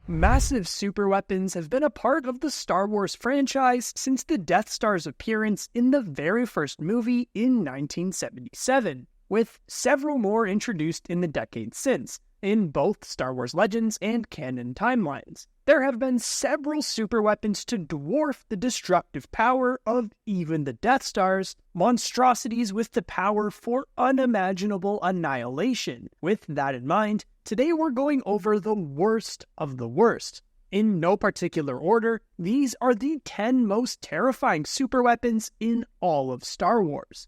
Massive superweapons have been a part of the Star Wars franchise since the Death Star's appearance in the very first movie in 1977, with several more introduced in the decades since, in both Star Wars Legends and canon timelines. There have been several superweapons to dwarf the destructive power of even the Death Stars, monstrosities with the power for unimaginable annihilation. With that in mind, today we're going over the worst of the worst. In no particular order, these are the 10 most terrifying superweapons in all of Star Wars.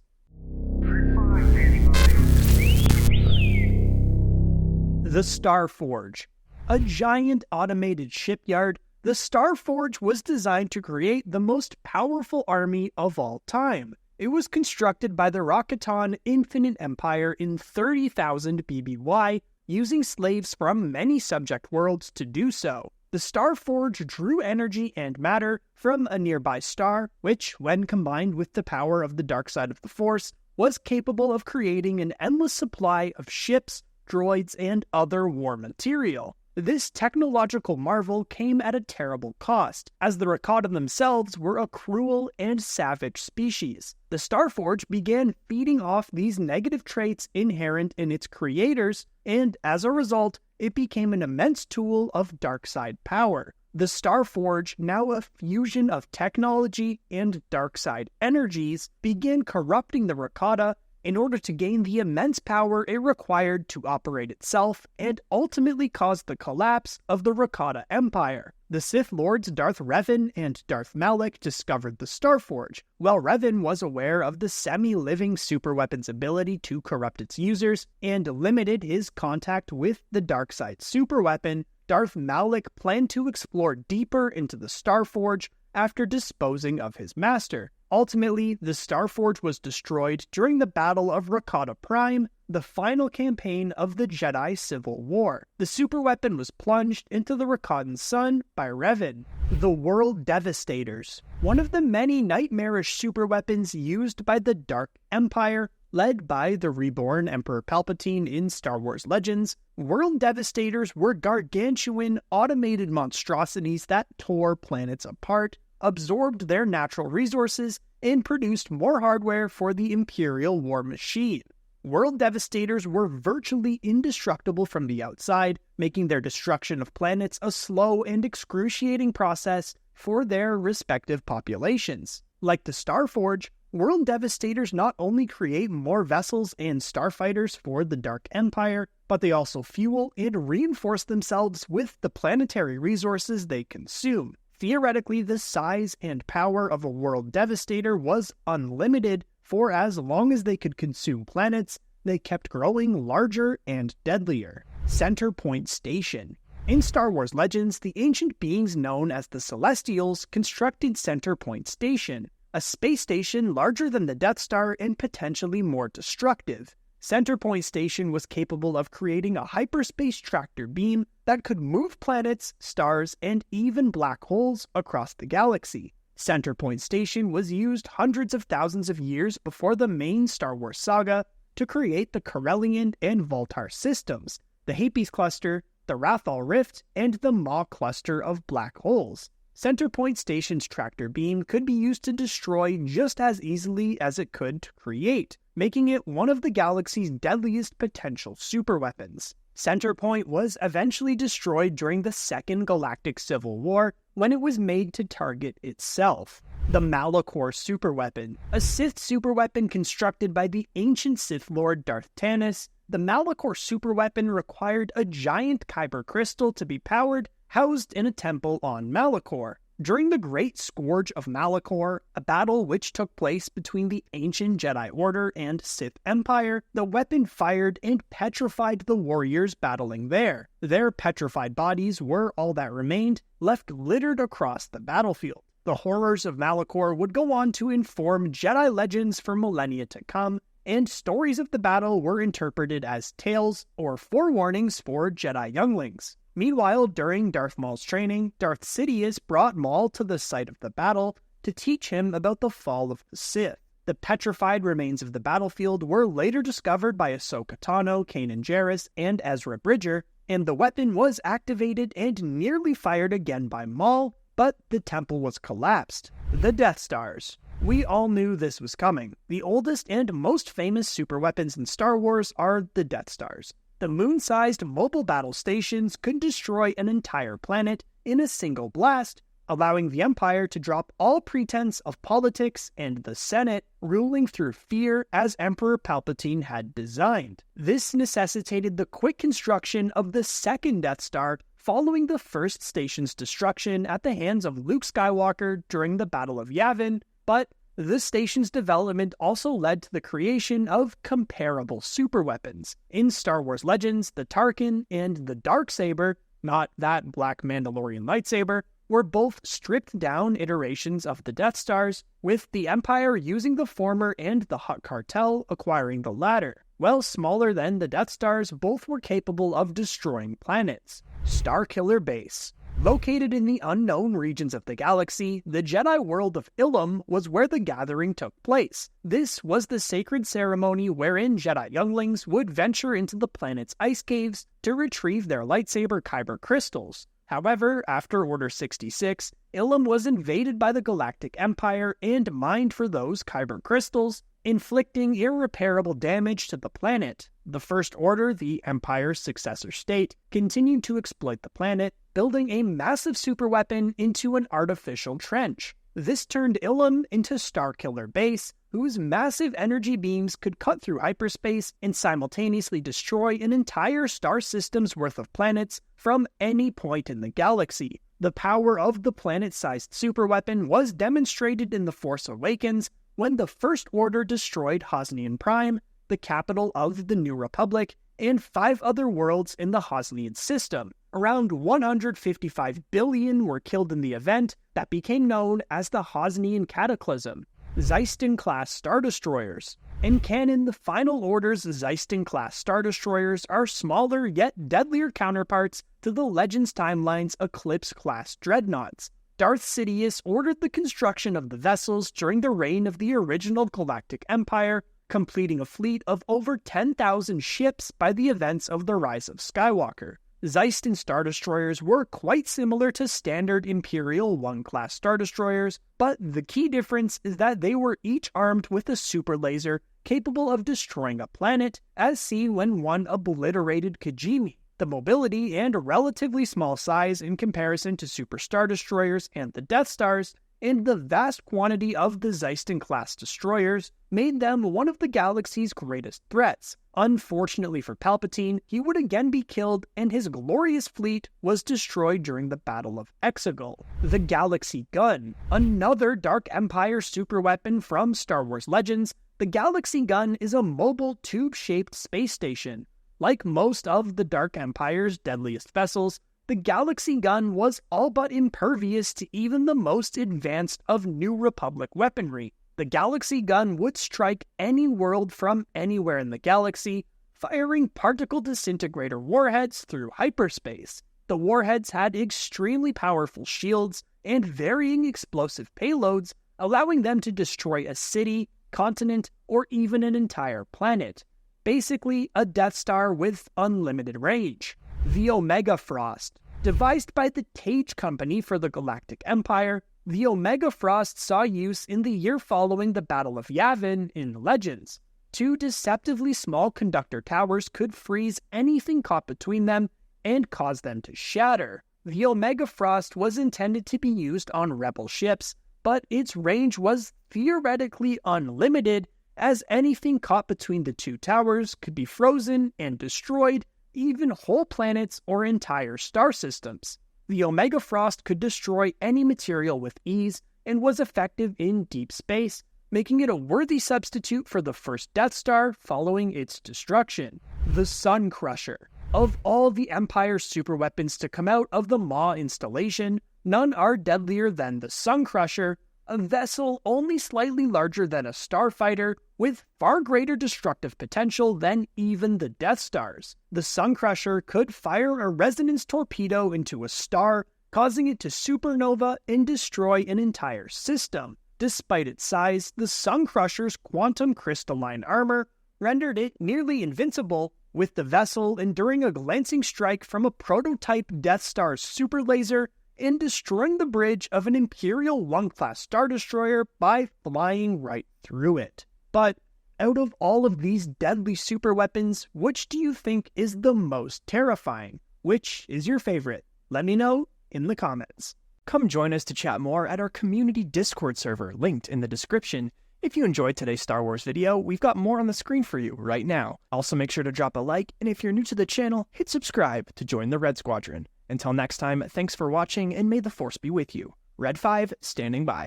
The Starforge. A giant automated shipyard, the Starforge was designed to create the most powerful army of all time. It was constructed by the Rakatan Infinite Empire in 30,000 BBY, using slaves from many subject worlds to do so. The Starforge drew energy and matter from a nearby star, which, when combined with the power of the dark side of the Force, was capable of creating an endless supply of ships, droids, and other war material. This technological marvel came at a terrible cost, as the Rakatan themselves were a cruel and savage species. The Starforge began feeding off these negative traits inherent in its creators, and as a result, it became an immense tool of dark side power. The Starforge, now a fusion of technology and dark side energies, began corrupting the Rakata in order to gain the immense power it required to operate itself, and ultimately caused the collapse of the Rakata Empire. The Sith Lords Darth Revan and Darth Malak discovered the Starforge. While Revan was aware of the semi-living superweapon's ability to corrupt its users, and limited his contact with the dark side superweapon, Darth Malak planned to explore deeper into the Starforge after disposing of his master. Ultimately, the Starforge was destroyed during the Battle of Rakata Prime, the final campaign of the Jedi Civil War. The superweapon was plunged into the Rakatan sun by Revan. The World Devastators. One of the many nightmarish superweapons used by the Dark Empire, led by the reborn Emperor Palpatine in Star Wars Legends, World Devastators were gargantuan, automated monstrosities that tore planets apart, absorbed their natural resources, and produced more hardware for the Imperial war machine. World Devastators were virtually indestructible from the outside, making their destruction of planets a slow and excruciating process for their respective populations. Like the Starforge, World Devastators not only create more vessels and starfighters for the Dark Empire, but they also fuel and reinforce themselves with the planetary resources they consume. Theoretically, the size and power of a World Devastator was unlimited, for as long as they could consume planets, they kept growing larger and deadlier. Center Point Station. In Star Wars Legends, the ancient beings known as the Celestials constructed Center Point Station, a space station larger than the Death Star and potentially more destructive. Center Point Station was capable of creating a hyperspace tractor beam that could move planets, stars, and even black holes across the galaxy. Center Point Station was used hundreds of thousands of years before the main Star Wars saga to create the Corellian and Voltar systems, the Hapes Cluster, the Rathal Rift, and the Maw Cluster of black holes. Center Point Station's tractor beam could be used to destroy just as easily as it could to create, making it one of the galaxy's deadliest potential superweapons. Center Point was eventually destroyed during the Second Galactic Civil War when it was made to target itself. The Malachor superweapon. A Sith superweapon constructed by the ancient Sith Lord Darth Tanis, the Malachor superweapon required a giant kyber crystal to be powered, housed in a temple on Malachor. During the Great Scourge of Malachor, a battle which took place between the ancient Jedi Order and Sith Empire, the weapon fired and petrified the warriors battling there. Their petrified bodies were all that remained, left littered across the battlefield. The horrors of Malachor would go on to inform Jedi legends for millennia to come, and stories of the battle were interpreted as tales or forewarnings for Jedi younglings. Meanwhile, during Darth Maul's training, Darth Sidious brought Maul to the site of the battle to teach him about the fall of the Sith. The petrified remains of the battlefield were later discovered by Ahsoka Tano, Kanan Jarrus, and Ezra Bridger, and the weapon was activated and nearly fired again by Maul, but the temple was collapsed. The Death Stars. We all knew this was coming. The oldest and most famous superweapons in Star Wars are the Death Stars. The moon-sized mobile battle stations could destroy an entire planet in a single blast, allowing the Empire to drop all pretense of politics and the Senate ruling through fear as Emperor Palpatine had designed. This necessitated the quick construction of the second Death Star following the first station's destruction at the hands of Luke Skywalker during the Battle of Yavin, but the station's development also led to the creation of comparable superweapons. In Star Wars Legends, the Tarkin and the Darksaber, not that black Mandalorian lightsaber, were both stripped-down iterations of the Death Stars, with the Empire using the former and the Hutt Cartel acquiring the latter. While smaller than the Death Stars, both were capable of destroying planets. Starkiller Base. Located in the unknown regions of the galaxy, the Jedi world of Ilum was where the gathering took place. This was the sacred ceremony wherein Jedi younglings would venture into the planet's ice caves to retrieve their lightsaber kyber crystals. However, after Order 66, Ilum was invaded by the Galactic Empire and mined for those kyber crystals, inflicting irreparable damage to the planet. The First Order, the Empire's successor state, continued to exploit the planet, building a massive superweapon into an artificial trench. This turned Ilum into Starkiller Base, whose massive energy beams could cut through hyperspace and simultaneously destroy an entire star system's worth of planets from any point in the galaxy. The power of the planet-sized superweapon was demonstrated in The Force Awakens when the First Order destroyed Hosnian Prime, the capital of the New Republic, and 5 other worlds in the Hosnian system. Around 155 billion were killed in the event that became known as the Hosnian Cataclysm. Zeiston-class Star Destroyers. In canon, the Final Order's Zeiston-class Star Destroyers are smaller yet deadlier counterparts to the Legends timeline's Eclipse-class Dreadnoughts. Darth Sidious ordered the construction of the vessels during the reign of the original Galactic Empire, completing a fleet of over 10,000 ships by the events of The Rise of Skywalker. Zeiston Star Destroyers were quite similar to standard Imperial 1-class Star Destroyers, but the key difference is that they were each armed with a super laser capable of destroying a planet, as seen when one obliterated Kijimi. The mobility and relatively small size in comparison to Super Star Destroyers and the Death Stars, and the vast quantity of the Zeiston-class destroyers made them one of the galaxy's greatest threats. Unfortunately for Palpatine, he would again be killed, and his glorious fleet was destroyed during the Battle of Exegol. The Galaxy Gun. Another Dark Empire superweapon from Star Wars Legends, the Galaxy Gun is a mobile tube-shaped space station. Like most of the Dark Empire's deadliest vessels, the Galaxy Gun was all but impervious to even the most advanced of New Republic weaponry. The Galaxy Gun would strike any world from anywhere in the galaxy, firing particle disintegrator warheads through hyperspace. The warheads had extremely powerful shields and varying explosive payloads, allowing them to destroy a city, continent, or even an entire planet. Basically, a Death Star with unlimited range. The Omega Frost. Devised by the Tage Company for the Galactic Empire, the Omega Frost saw use in the year following the Battle of Yavin in Legends. 2 deceptively small conductor towers could freeze anything caught between them and cause them to shatter. The Omega Frost was intended to be used on Rebel ships, but its range was theoretically unlimited, as anything caught between the 2 towers could be frozen and destroyed, even whole planets or entire star systems. The Omega Frost could destroy any material with ease and was effective in deep space, making it a worthy substitute for the first Death Star following its destruction. The Sun Crusher. Of all the Empire's superweapons to come out of the Maw installation, none are deadlier than the Sun Crusher, a vessel only slightly larger than a starfighter, with far greater destructive potential than even the Death Stars. The Sun Crusher could fire a resonance torpedo into a star, causing it to supernova and destroy an entire system. Despite its size, the Sun Crusher's quantum crystalline armor rendered it nearly invincible, with the vessel enduring a glancing strike from a prototype Death Star super laser and destroying the bridge of an Imperial 1-class Star Destroyer by flying right through it. But out of all of these deadly super weapons, which do you think is the most terrifying? Which is your favorite? Let me know in the comments. Come join us to chat more at our community Discord server, linked in the description. If you enjoyed today's Star Wars video, we've got more on the screen for you right now. Also make sure to drop a like, and if you're new to the channel, hit subscribe to join the Red Squadron. Until next time, thanks for watching, and may the Force be with you. Red 5, standing by.